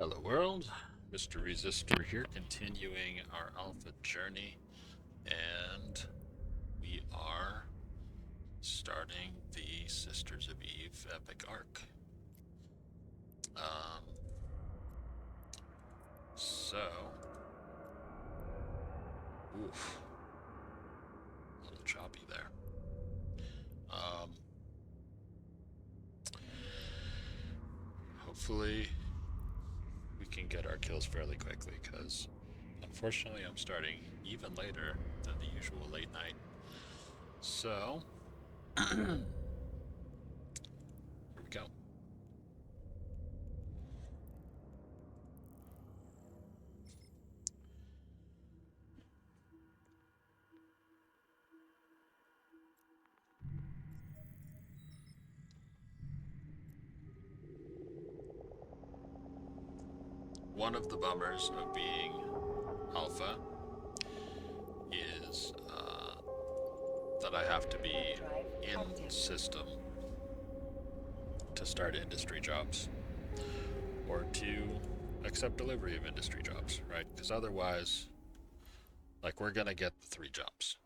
Hello world, Mr. Resistor here, continuing our alpha journey, and we are starting the Sisters of Eve epic arc. Um, so, oof, a little choppy there. Hopefully we can get our kills fairly quickly, because unfortunately I'm starting even later than the usual late night. So, here we go. One of the bummers of being alpha is that I have to be in system to start industry jobs or to accept delivery of industry jobs, right? Because otherwise, like, we're gonna get the 3 jobs.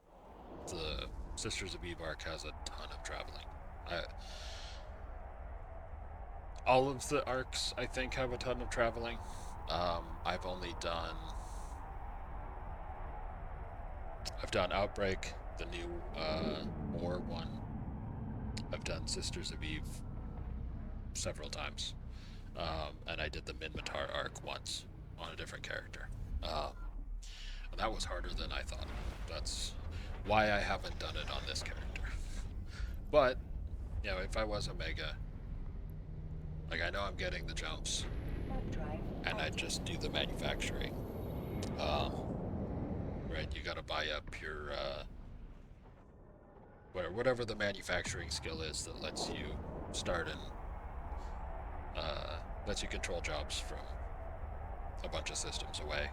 The Sisters of Eve arc has a ton of traveling. All of the arcs, I think, have a ton of traveling. I've only done I've done Outbreak, the new War one. I've done Sisters of Eve several times. And I did the Minmatar arc once on a different character. And that was harder than I thought. That's why I haven't done it on this character. But, you know, if I was Omega, like, I know I'm getting the jumps, and I just do the manufacturing. Right, you gotta buy up your whatever the manufacturing skill is that lets you start and lets you control jobs from a bunch of systems away.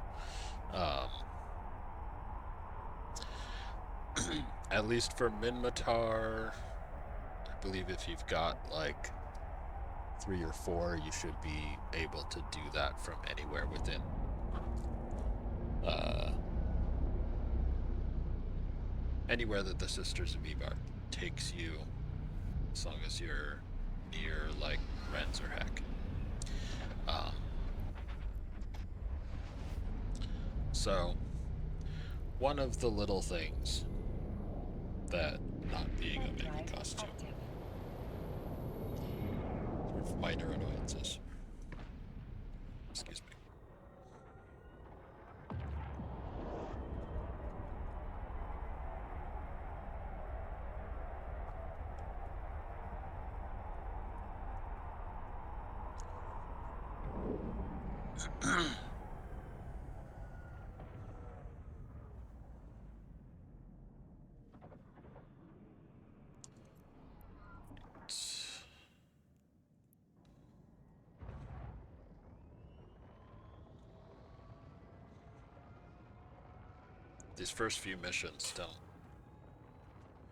At least for Minmatar, I believe if you've got like 3 or 4, you should be able to do that from anywhere within anywhere that the Sisters of Eve takes you, as long as you're near like Renz or Heck. So one of the little things that not being Omega costume, sort of minor annoyances. Excuse me. These first few missions don't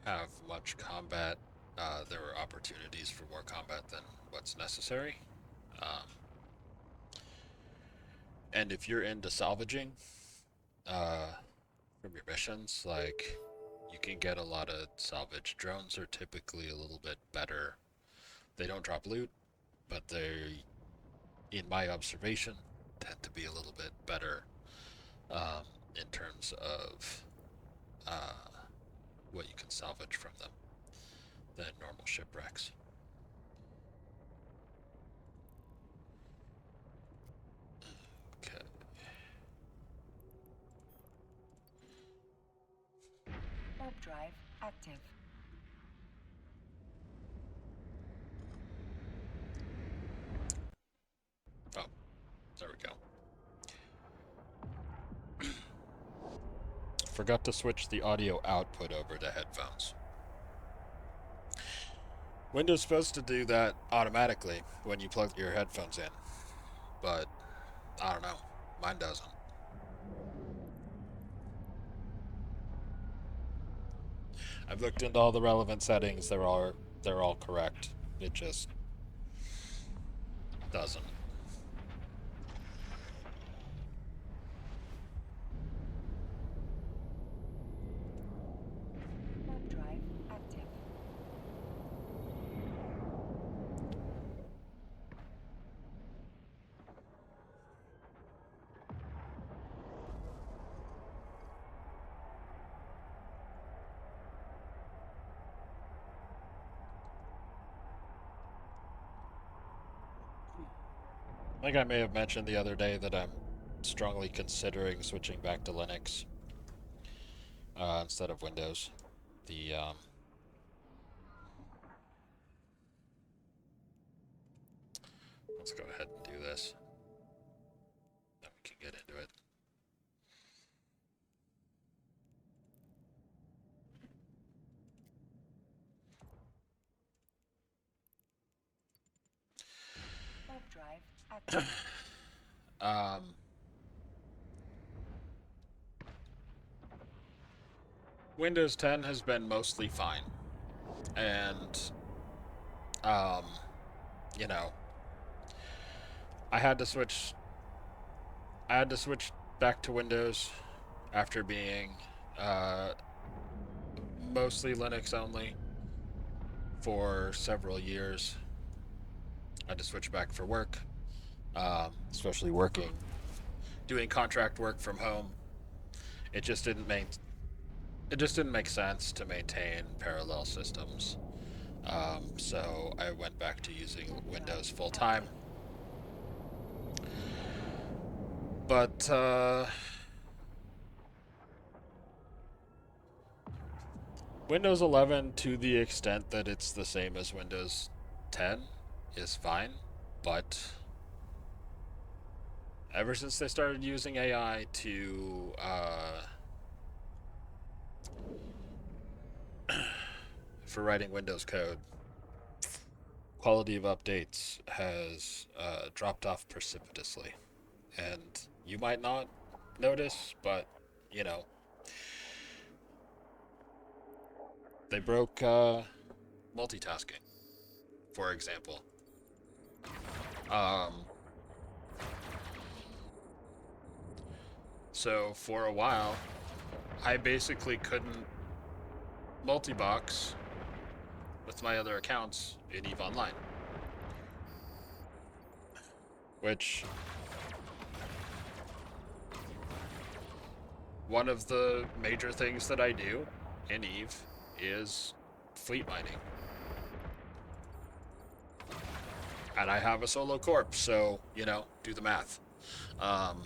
have much combat. There are opportunities for more combat than what's necessary. And if you're into salvaging from your missions, like, you can get a lot of salvage. Drones are typically a little bit better. They don't drop loot, but they, in my observation, tend to be a little bit better in terms of what you can salvage from them than normal shipwrecks. Okay. Warp drive active. Oh, there we go. Forgot to switch the audio output over to headphones. Windows supposed to do that automatically when you plug your headphones in, but I don't know, mine doesn't. I've looked into all the relevant settings, they're all correct. It just doesn't. I think I may have mentioned the other day that I'm strongly considering switching back to Linux instead of Windows. The Let's go ahead and do this. Then we can get into it. Warp drive active. Um, Windows 10 has been mostly fine, and um, you know, I had to switch. I had to switch back to Windows after being uh, mostly Linux only for several years. I had to switch back for work, especially doing contract work from home. It just didn't make it just didn't make sense to maintain parallel systems. So I went back to using Windows full time. But Windows 11, to the extent that it's the same as Windows 10, is fine. But ever since they started using AI for writing Windows code, quality of updates has dropped off precipitously. And you might not notice, but you know, they broke multitasking, for example. Um, so for a while, I basically couldn't multi-box with my other accounts in EVE Online, which one of the major things that I do in EVE is fleet mining. And I have a solo corp, so, do the math. Um,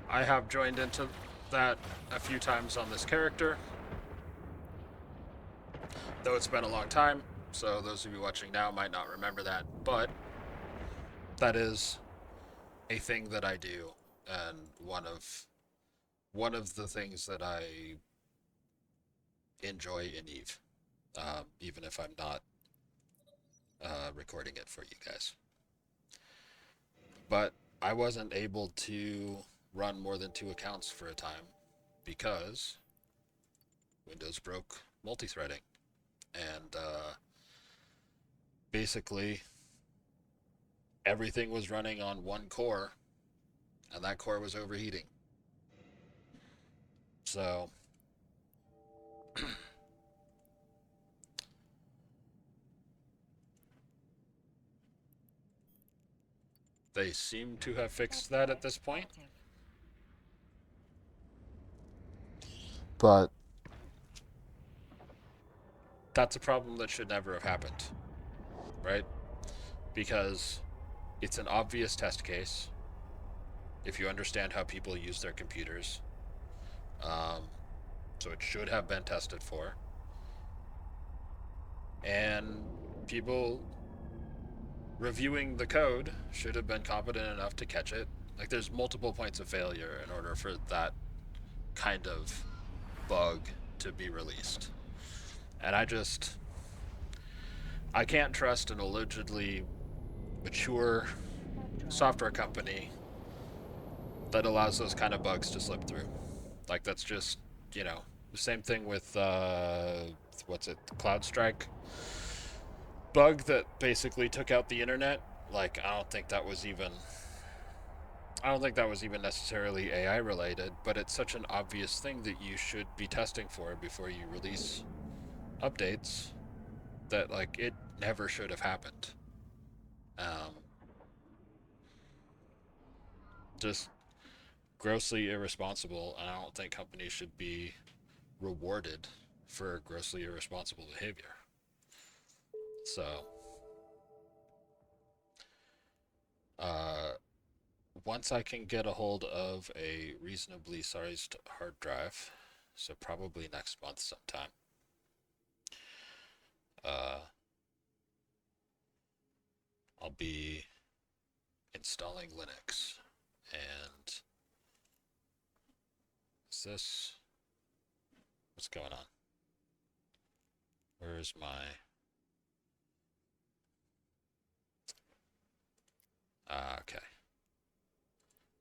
I have joined into that a few times on this character, though it's been a long time, so those of you watching now might not remember that, but that is a thing that I do, and one of the things that I enjoy in Eve, even if I'm not recording it for you guys. But I wasn't able to run more than 2 accounts for a time because Windows broke multi-threading, and basically everything was running on one core, and that core was overheating. So they seem to have fixed that at this point, but that's a problem that should never have happened, right? Because it's an obvious test case if you understand how people use their computers. Um, so it should have been tested for. And people reviewing the code should have been competent enough to catch it. Like, there's multiple points of failure in order for that kind of bug to be released. And I can't trust an allegedly mature software company that allows those kind of bugs to slip through. Like, that's just, the same thing with, what's it, CloudStrike bug that basically took out the internet. Like, I don't think that was even necessarily AI related, but it's such an obvious thing that you should be testing for before you release updates that, like, it never should have happened. Um, just grossly irresponsible, and I don't think companies should be rewarded for grossly irresponsible behavior. So, once I can get a hold of a reasonably sized hard drive, so probably next month sometime, uh, I'll be installing Linux. And is this, what's going on? Where is my, okay.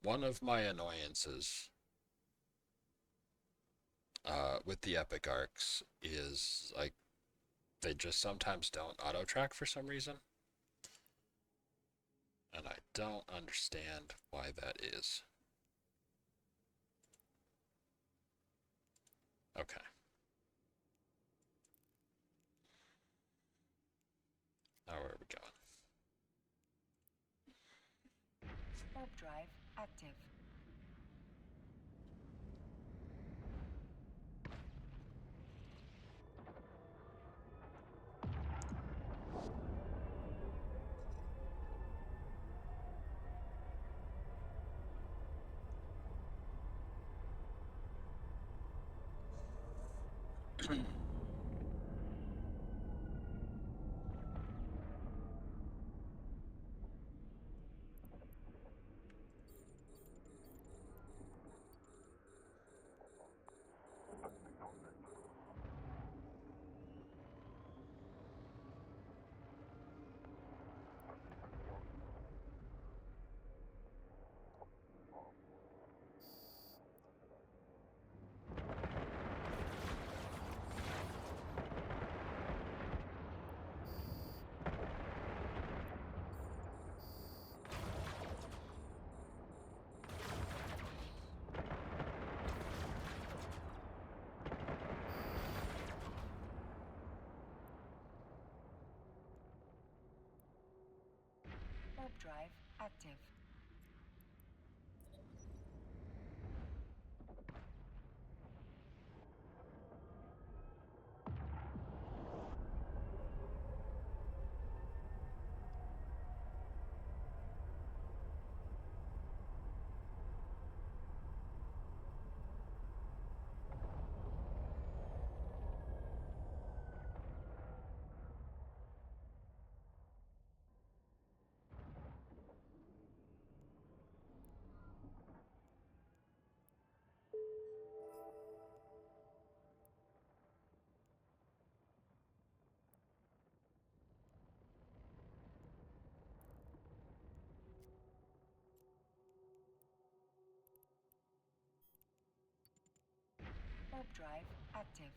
One of my annoyances with the Epic Arcs is like they just sometimes don't auto track for some reason. And I don't understand why that is. Okay. Now where are we going? Warp drive active. Warp drive active. Warp drive active.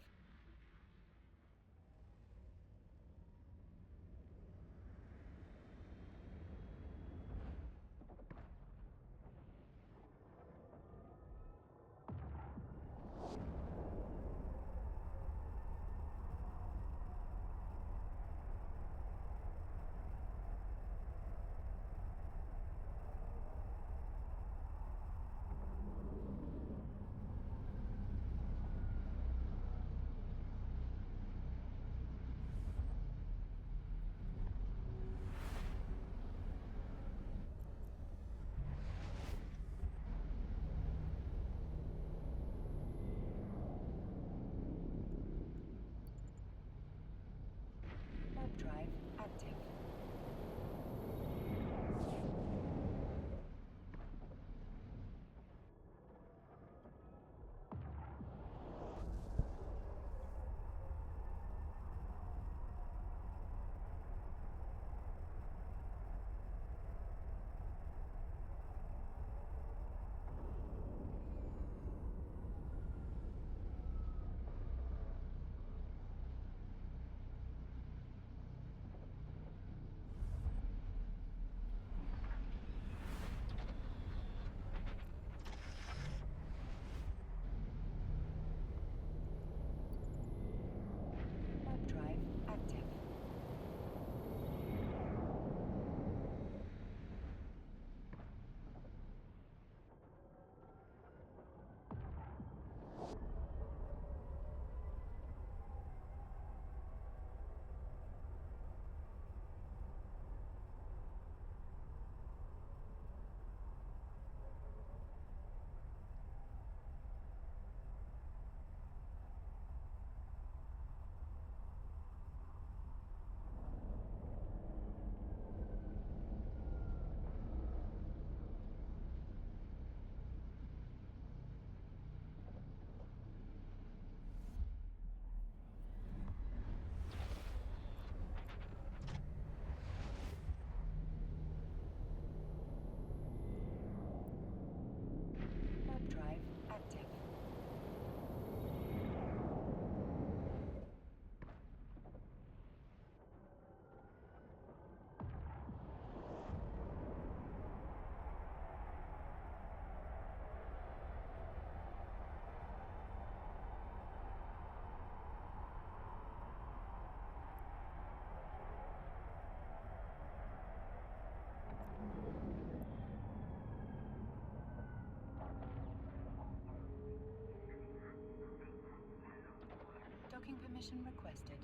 permission requested.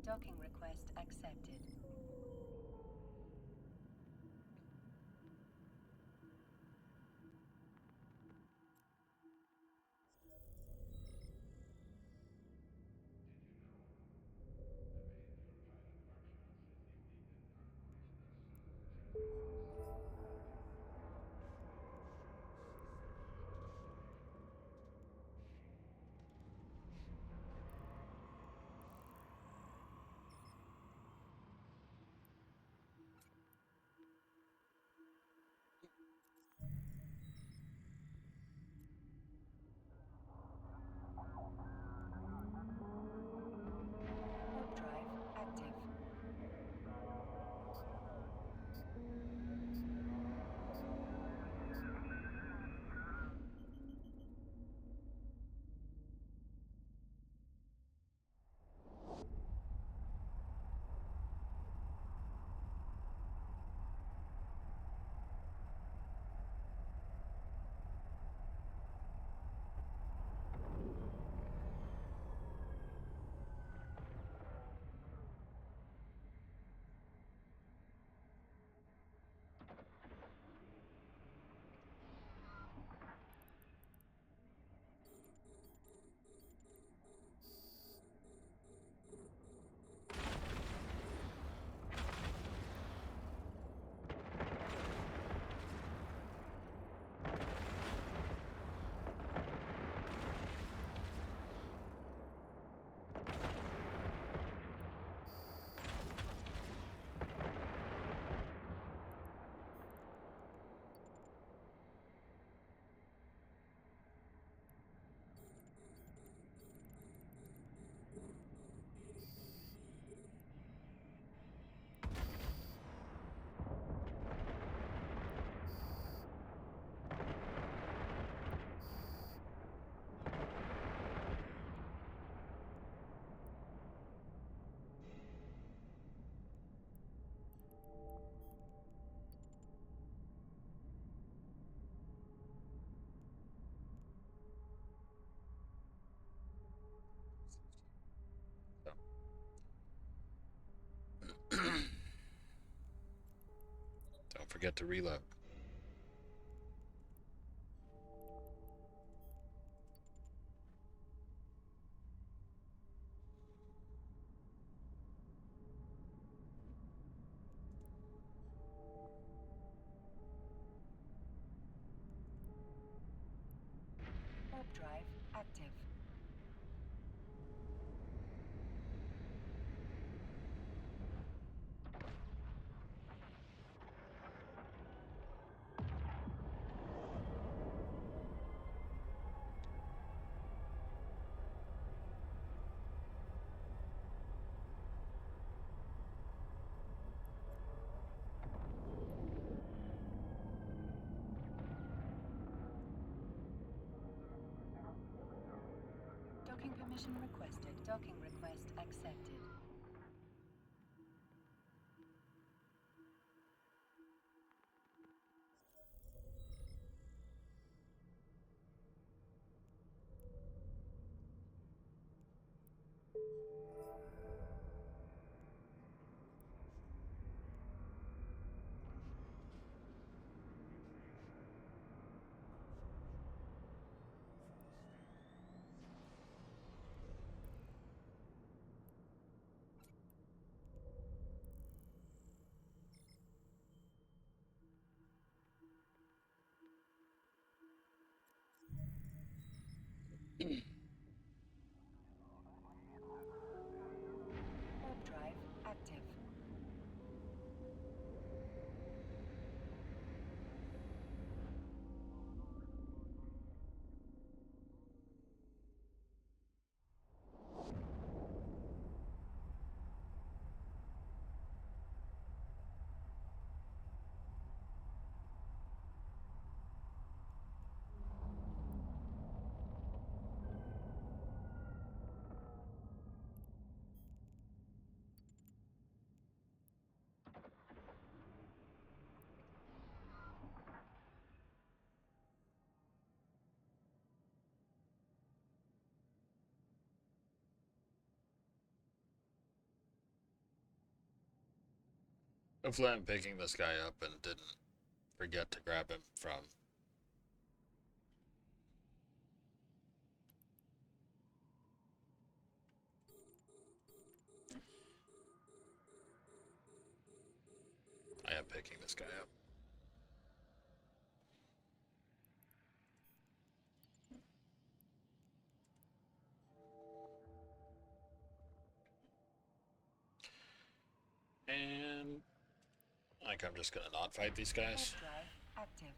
Docking request accepted. Warp drive active. So. Don't forget to reload. Warp drive active. Docking permission requested. Docking request accepted. Hopefully, I'm picking this guy up and didn't forget to grab him from. I am picking this guy up. And I think I'm just gonna not fight these guys. Drive active.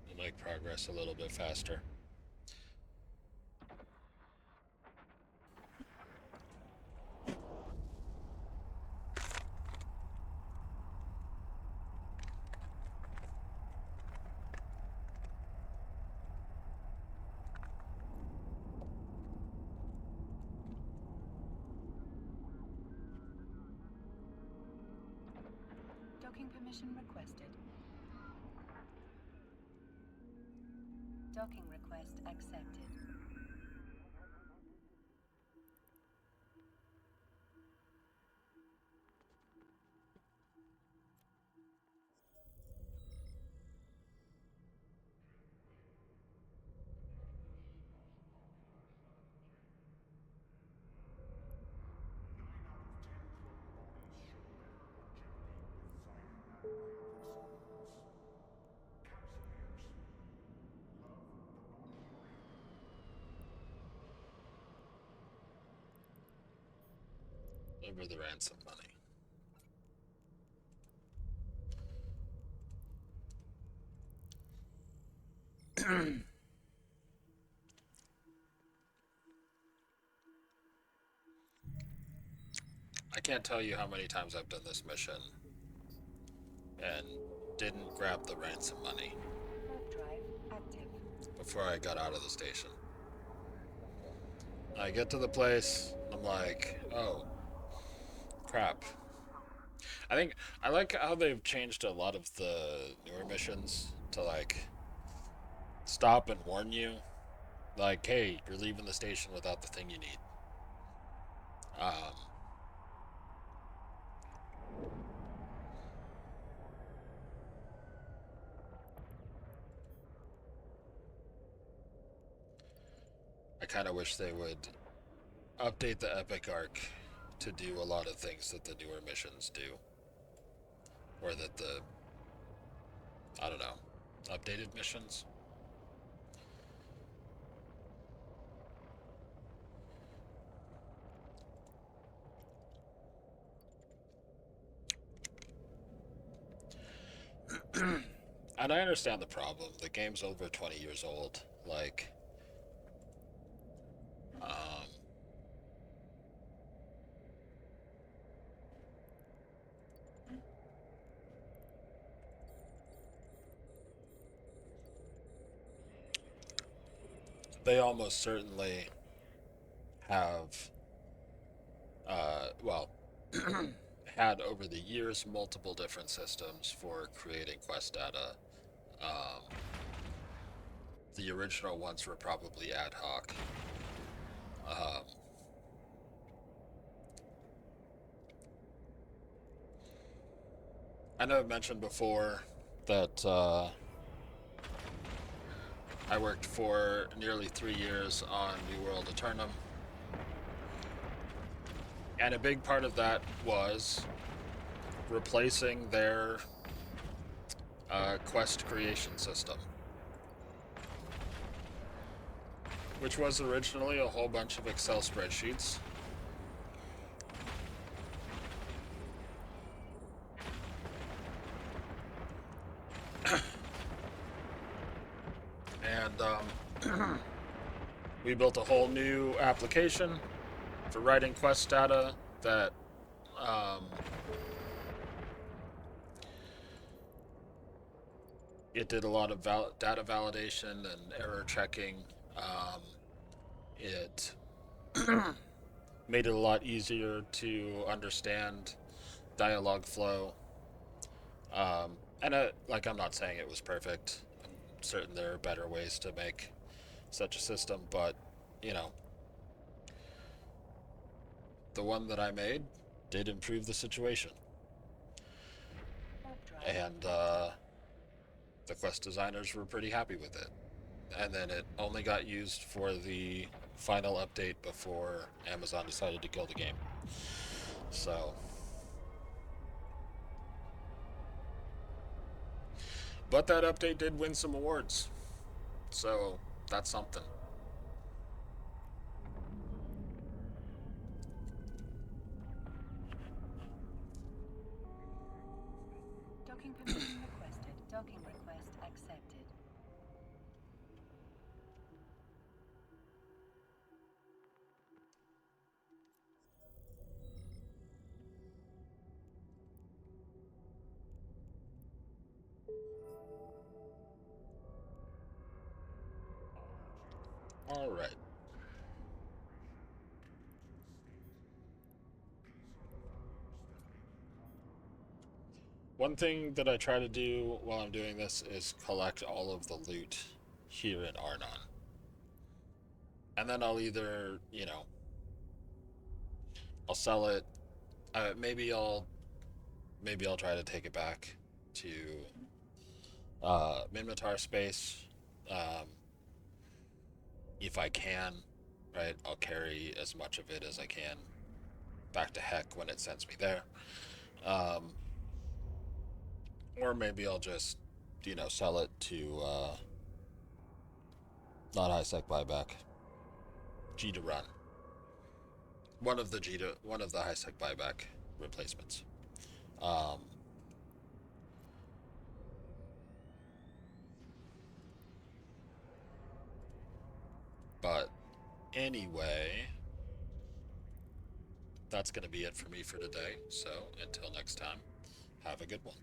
We'll make progress a little bit faster. Docking permission requested. Docking request accepted. Over the ransom money. I can't tell you how many times I've done this mission and didn't grab the ransom money Drive active. before I got out of the station. I get to the place, I'm like, oh, crap. I think I like how they've changed a lot of the newer missions to like stop and warn you, like, hey, you're leaving the station without the thing you need. Um, I kind of wish they would update the epic arc to do a lot of things that the newer missions do, or that the I don't know, updated missions. And I understand the problem. The game's over 20 years old. Like, um, they almost certainly have, well, had over the years multiple different systems for creating quest data. Um, the original ones were probably ad hoc. Um, I know I've mentioned before that I worked for nearly 3 years on New World Eternum, and a big part of that was replacing their quest creation system, which was originally a whole bunch of Excel spreadsheets. And we built a whole new application for writing quest data that it did a lot of data validation and error checking. It made it a lot easier to understand dialogue flow. And like, I'm not saying it was perfect. I'm certain there are better ways to make such a system, but you know, the one that I made did improve the situation. Warp drive And detected. the quest designers were pretty happy with it. And then it only got used for the final update before Amazon decided to kill the game. So, but that update did win some awards. So, that's something. Docking permission requested. Docking request accepted. All right. One thing that I try to do while I'm doing this is collect all of the loot here in Arnon. And then I'll either, I'll sell it. Maybe I'll try to take it back to Minmatar space, um, if I can. Right, I'll carry as much of it as I can back to Heck when it sends me there. Um, or maybe I'll just, sell it to not high sec buyback, G to run. One of the high sec buyback replacements. Um, but anyway, that's going to be it for me for today. So until next time, have a good one.